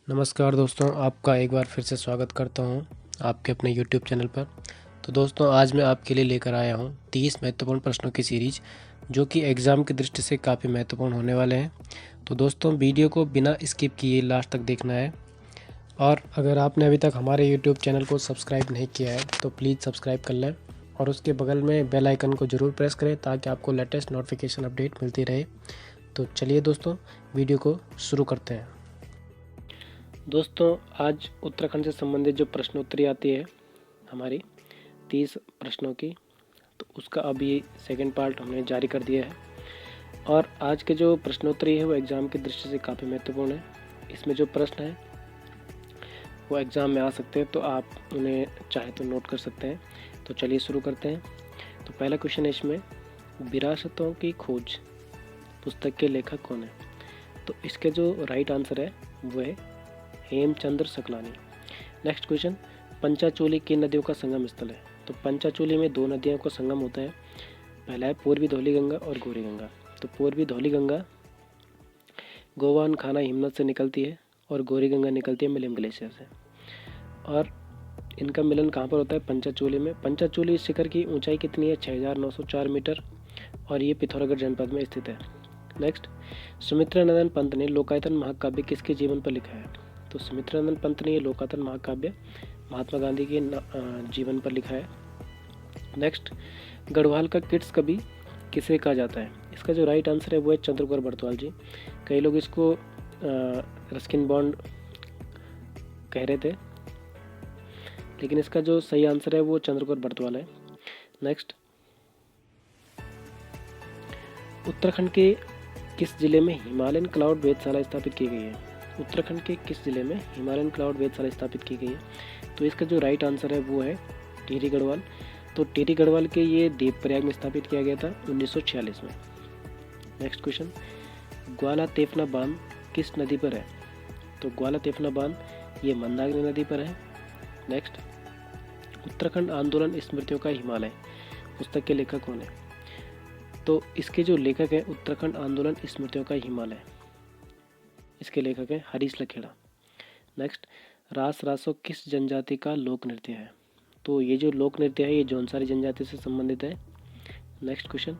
नमस्कार दोस्तों, आपका एक बार फिर से स्वागत करता हूं आपके अपने YouTube चैनल पर। तो दोस्तों, आज मैं आपके लिए लेकर आया हूं 30 महत्वपूर्ण प्रश्नों की सीरीज, जो कि एग्ज़ाम की दृष्टि से काफ़ी महत्वपूर्ण होने वाले हैं। तो दोस्तों, वीडियो को बिना स्किप किए लास्ट तक देखना है। और अगर आपने अभी तक हमारे YouTube चैनल को सब्सक्राइब नहीं किया है तो प्लीज़ सब्सक्राइब कर लें और उसके बगल में बेल आइकन को ज़रूर प्रेस करें ताकि आपको लेटेस्ट नोटिफिकेशन अपडेट मिलती रहे। तो चलिए दोस्तों, वीडियो को शुरू करते हैं। दोस्तों, आज उत्तराखंड से संबंधित जो प्रश्नोत्तरी आती है हमारी 30 प्रश्नों की, तो उसका अभी सेकंड पार्ट हमने जारी कर दिया है। और आज के जो प्रश्नोत्तरी है वो एग्ज़ाम की दृष्टि से काफ़ी महत्वपूर्ण है। इसमें जो प्रश्न है वो एग्ज़ाम में आ सकते हैं, तो आप उन्हें चाहे तो नोट कर सकते हैं। तो चलिए शुरू करते हैं। तो पहला क्वेश्चन है इसमें, विरासतों की खोज पुस्तक के लेखक कौन है? तो इसके जो राइट आंसर है वो है हेमचंद्र सकलानी। नेक्स्ट क्वेश्चन, पंचाचूली किन नदियों का संगम स्थल है? तो पंचाचूली में दो नदियों का संगम होता है। पहला है पूर्वी धौली गंगा और गौरी गंगा। तो पूर्वी धौली गंगा गोवान खाना हिमनद से निकलती है और गौरी गंगा निकलती है मिलिम ग्लेशियर से। और इनका मिलन कहाँ पर होता है? पंचाचूली में। पंचाचूली शिखर की ऊंचाई कितनी है? 6904 मीटर और ये पिथौरागढ़ जनपद में स्थित है। नेक्स्ट, सुमित्रानंदन पंत ने लोकायतन महाकाव्य किसके जीवन पर लिखा है? तो सुमित्रानंदन पंत ने ये लोकायतन महाकाव्य महात्मा गांधी के जीवन पर लिखा है। नेक्स्ट, गढ़वाल का किड्स कवि किसे कहा जाता है? इसका जो राइट आंसर है वो है चंद्रकुमार बरतवाल जी। कई लोग इसको रस्किन बॉन्ड कह रहे थे, लेकिन इसका जो सही आंसर है वो चंद्रकुमार बरतवाल है। नेक्स्ट, उत्तराखंड के किस जिले में हिमालयन क्लाउड वेधशाला स्थापित की गई है? उत्तराखंड के किस जिले में हिमालयन क्लाउड वेधशाला स्थापित की गई है? तो इसका जो राइट आंसर है वो है टिहरी गढ़वाल। तो टिहरी गढ़वाल के ये देवप्रयाग में स्थापित किया गया था 1946 में। नेक्स्ट क्वेश्चन, ग्वाला तेफना बांध किस नदी पर है? तो ग्वाला तेफना बांध ये मंदाकिनी नदी पर है। नेक्स्ट, उत्तराखंड आंदोलन स्मृतियों का हिमालय पुस्तक के लेखक कौन है? तो इसके जो लेखक हैं उत्तराखंड आंदोलन स्मृतियों का हिमालय, इसके लेखक हैं हरीश लखेड़ा। नेक्स्ट, रास रासो किस जनजाति का लोक नृत्य है? तो ये जो लोक नृत्य है ये जौनसारी जनजाति से संबंधित है। नेक्स्ट क्वेश्चन,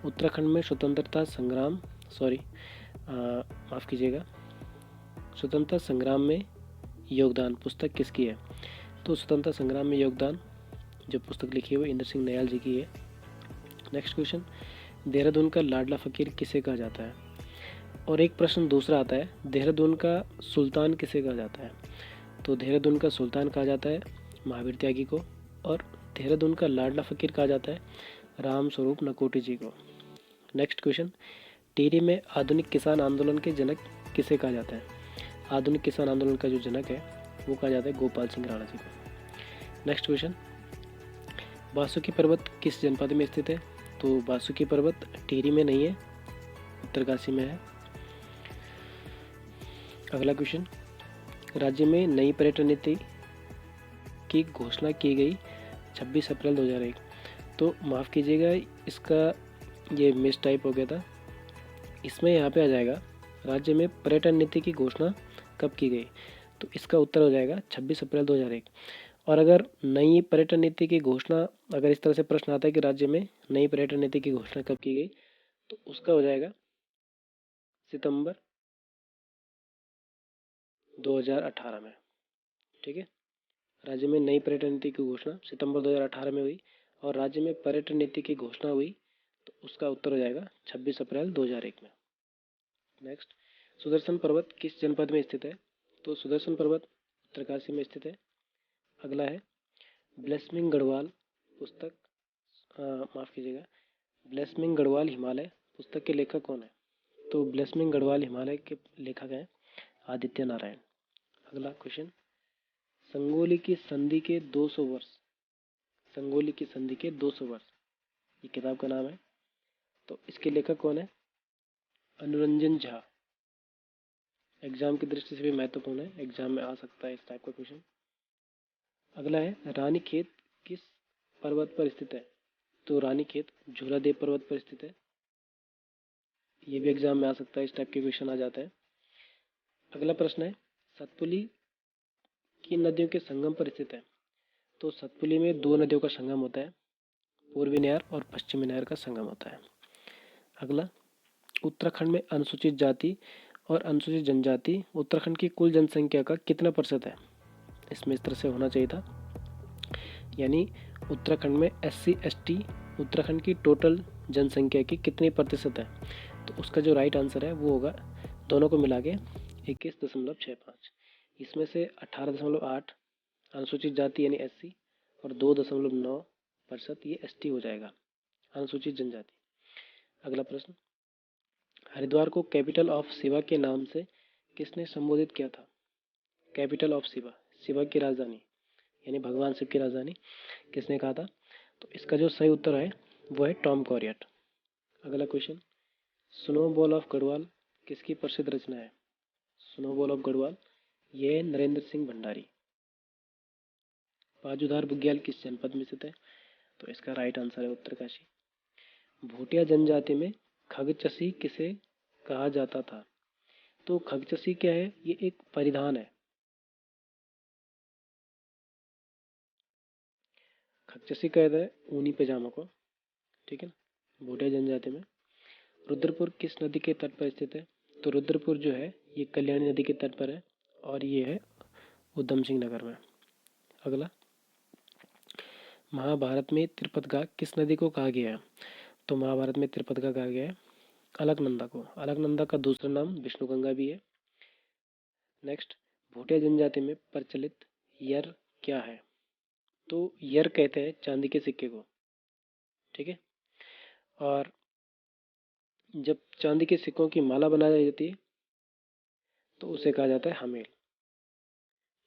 उत्तराखंड में स्वतंत्रता संग्राम माफ़ कीजिएगा, स्वतंत्रता संग्राम में योगदान पुस्तक किसकी है? तो स्वतंत्रता संग्राम में योगदान जो पुस्तक लिखी है वो इंद्र सिंह नयाल जी की है। नेक्स्ट क्वेश्चन, देहरादून का लाडला फ़कीर किसे कहा जाता है? और एक प्रश्न दूसरा आता है, देहरादून का सुल्तान किसे कहा जाता है? तो देहरादून का सुल्तान कहा जाता है महावीर त्यागी को, और देहरादून का लाडला फ़कीर कहा जाता है राम स्वरूप नकोटी जी को। नेक्स्ट क्वेश्चन, टिहरी में आधुनिक किसान आंदोलन के जनक किसे कहा जाता है? आधुनिक किसान आंदोलन का जो जनक है वो कहा जाता है गोपाल सिंह राणा जी को। नेक्स्ट क्वेश्चन, बासुकी पर्वत किस जनपद में स्थित है? तो बासुकी पर्वत टिहरी में नहीं है, उत्तरकाशी में है। अगला क्वेश्चन, राज्य में नई पर्यटन नीति की घोषणा की गई 26 अप्रैल 2001। तो माफ़ कीजिएगा, इसका ये मिस टाइप हो गया था। इसमें यहाँ पे आ जाएगा राज्य में पर्यटन नीति की घोषणा कब की गई? तो इसका उत्तर हो जाएगा 26 अप्रैल 2001। और अगर नई पर्यटन नीति की घोषणा, अगर इस तरह से प्रश्न आता है कि राज्य में नई पर्यटन नीति की घोषणा कब की गई, तो उसका हो जाएगा सितंबर 2018 में। ठीक है, राज्य में नई पर्यटन नीति की घोषणा सितंबर 2018 में हुई और राज्य में पर्यटन नीति की घोषणा हुई, तो उसका उत्तर हो जाएगा 26 अप्रैल 2001 में। नेक्स्ट, सुदर्शन पर्वत किस जनपद में स्थित है? तो सुदर्शन पर्वत उत्तरकाशी में स्थित है। अगला है ब्लेसमिंग गढ़वाल पुस्तक, माफ़ कीजिएगा, ब्लेसमिंग गढ़वाल हिमालय पुस्तक के लेखक कौन है? तो ब्लेसमिंग गढ़वाल हिमालय के लेखक हैं आदित्य नारायण। अगला क्वेश्चन, संगोली की संधि के 200 वर्ष, संगोली की संधि के 200 वर्ष, ये किताब का नाम है। तो इसके लेखक कौन है? अनुरंजन झा। एग्जाम की दृष्टि से भी महत्वपूर्ण है, एग्जाम में आ सकता है इस टाइप का क्वेश्चन। अगला है रानी खेत किस पर्वत पर स्थित है? तो रानी खेत झूलादेव पर्वत पर स्थित है। ये भी एग्जाम में आ सकता है, इस टाइप के क्वेश्चन आ जाते हैं। अगला प्रश्न है, सतपुली की नदियों के संगम पर स्थित है। तो सतपुली में दो नदियों का संगम होता है, पूर्वी नहर और पश्चिमी नहर का संगम होता है। अगला, उत्तराखंड में अनुसूचित जाति और अनुसूचित जनजाति उत्तराखंड की कुल जनसंख्या का कितना प्रतिशत है? इसमें इस तरह से होना चाहिए था, यानी उत्तराखंड में SC ST उत्तराखंड की टोटल जनसंख्या की कितनी प्रतिशत है? तो उसका जो राइट आंसर है वो होगा दोनों को मिला के 21.65। इसमें से 18.8 अनुसूचित जाति यानी SC और 2.9% ये ST हो जाएगा, अनुसूचित जनजाति। अगला प्रश्न, हरिद्वार को कैपिटल ऑफ शिवा के नाम से किसने संबोधित किया था? कैपिटल ऑफ शिवा, शिवा की राजधानी यानी भगवान शिव की राजधानी किसने कहा था? तो इसका जो सही उत्तर है वो है टॉम कॉरियट। अगला क्वेश्चन, स्नोबॉल ऑफ गढ़वाल किसकी प्रसिद्ध रचना है? स्नोबॉल ऑफ गढ़वाल ये है नरेंद्र सिंह भंडारी। बाजूधार बुग्याल किस जनपद में स्थित है? तो इसका राइट आंसर है उत्तरकाशी। भोटिया जनजाति में खगचसी किसे कहा जाता था? तो खगचसी क्या है? ये एक परिधान है। खगचसी कहते हैं ऊनी पैजामा को, ठीक है ना। भोटिया जनजाति में। रुद्रपुर किस नदी के तट पर स्थित है? तो रुद्रपुर जो है ये कल्याणी नदी के तट पर है और ये है उधम सिंह नगर में। अगला, महाभारत में त्रिपतगा किस नदी को कहा गया है? तो महाभारत में त्रिपतगा कहा गया है अलकनंदा को। अलकनंदा का दूसरा नाम विष्णुगंगा भी है। नेक्स्ट, भोटिया जनजाति में प्रचलित यर क्या है? तो यर कहते हैं चांदी के सिक्के को, ठीक है। और जब चांदी के सिक्कों की माला बनाई जाती है तो उसे कहा जाता है हमेल।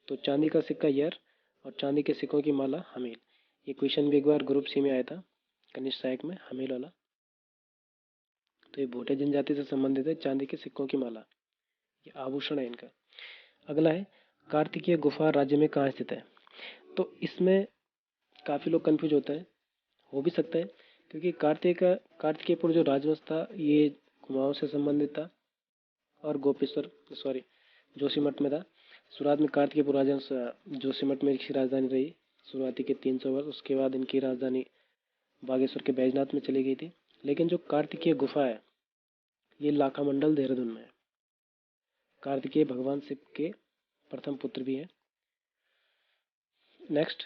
तो चांदी का सिक्का यर और चांदी के सिक्कों की माला हमेल। ये क्वेश्चन भी एक बार ग्रुप सी में आया था, कनिष्ठ सहायक में, हमेल वाला। तो ये भोटिया जनजाति से संबंधित है, चांदी के सिक्कों की माला, ये आभूषण है इनका। अगला है, कार्तिकेय गुफा राज्य में कहाँ स्थित है? तो इसमें काफ़ी लोग कंफ्यूज होते हैं, हो भी सकता है क्योंकि कार्तिकेयपुर जो राजवंश था ये कुमाऊं से संबंधित था और जोशीमठ में था। शुरुआत में कार्तिकेयपुर राजवंश जोशीमठ में इसकी राजधानी रही शुरुआती के 300 वर्ष। उसके बाद इनकी राजधानी बागेश्वर के बैजनाथ में चली गई थी। लेकिन जो कार्तिकेय गुफा है ये लाखामंडल देहरादून में है। कार्तिकेय भगवान शिव के प्रथम पुत्र भी हैं। नेक्स्ट,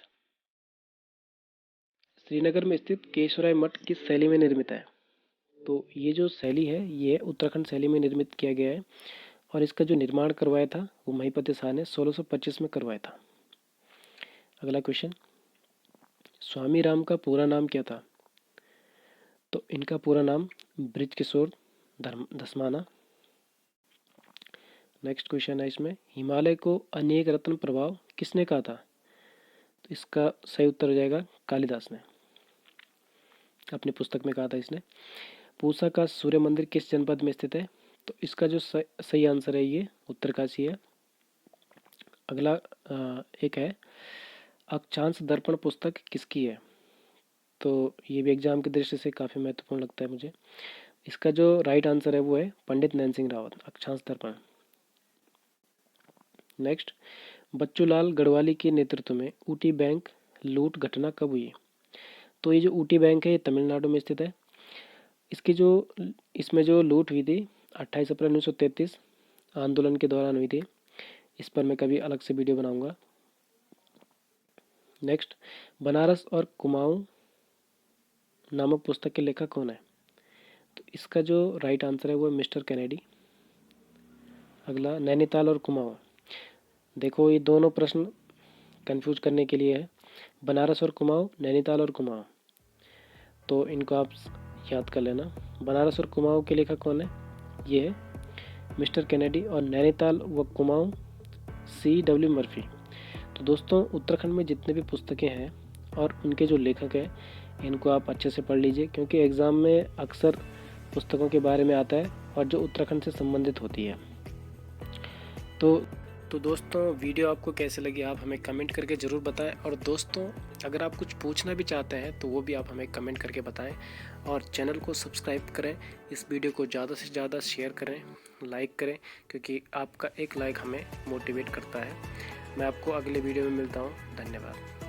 श्रीनगर में स्थित केशवराय मठ किस शैली में निर्मित है? तो ये जो शैली है ये उत्तराखंड शैली में निर्मित किया गया है और इसका जो निर्माण करवाया था वो महिपति शाह ने 1625 में करवाया था। अगला क्वेश्चन, स्वामी राम का पूरा नाम क्या था? तो इनका पूरा नाम बृजकिशोर धस्माना। नेक्स्ट क्वेश्चन है इसमें, हिमालय को अनेक रत्न प्रभाव किसने कहा था? तो इसका सही उत्तर हो जाएगा कालिदास ने, अपनी पुस्तक में कहा था इसने। पूसा का सूर्य मंदिर किस जनपद में स्थित है? तो इसका जो सही आंसर है ये उत्तरकाशी है। अगला एक है, अक्षांश दर्पण पुस्तक किसकी है? तो ये भी एग्जाम की दृष्टि से काफ़ी महत्वपूर्ण लगता है मुझे। इसका जो राइट आंसर है वो है पंडित नैन सिंह रावत, अक्षांश दर्पण। नेक्स्ट, बच्चूलाल गढ़वाली के नेतृत्व में ऊटी बैंक लूट घटना कब हुई? तो ये जो ऊटी बैंक है ये तमिलनाडु में स्थित है। इसमें जो लूट हुई थी 28 अप्रैल 1933 आंदोलन के दौरान हुई थी। इस पर मैं कभी अलग से वीडियो बनाऊंगा। नेक्स्ट, बनारस और कुमाऊं नामक पुस्तक के लेखक कौन है? तो इसका जो राइट आंसर है वो है मिस्टर कैनेडी। अगला, नैनीताल और कुमाऊं। देखो ये दोनों प्रश्न कंफ्यूज करने के लिए है, बनारस और कुमाऊं, नैनीताल और कुमाऊं। तो इनको आप याद कर लेना। बनारस और कुमाऊं के लेखक कौन है? ये है मिस्टर कैनेडी और नैनीताल व कुमाऊं C.W. मर्फी। तो दोस्तों उत्तराखंड में जितने भी पुस्तकें हैं और उनके जो लेखक हैं इनको आप अच्छे से पढ़ लीजिए क्योंकि एग्ज़ाम में अक्सर पुस्तकों के बारे में आता है और जो उत्तराखंड से संबंधित होती है। तो तो दोस्तों वीडियो आपको कैसे लगी आप हमें कमेंट करके ज़रूर बताएं। और दोस्तों अगर आप कुछ पूछना भी चाहते हैं तो वो भी आप हमें कमेंट करके बताएं। और चैनल को सब्सक्राइब करें, इस वीडियो को ज़्यादा से ज़्यादा शेयर करें, लाइक करें, क्योंकि आपका एक लाइक हमें मोटिवेट करता है। मैं आपको अगले वीडियो में मिलता हूँ। धन्यवाद।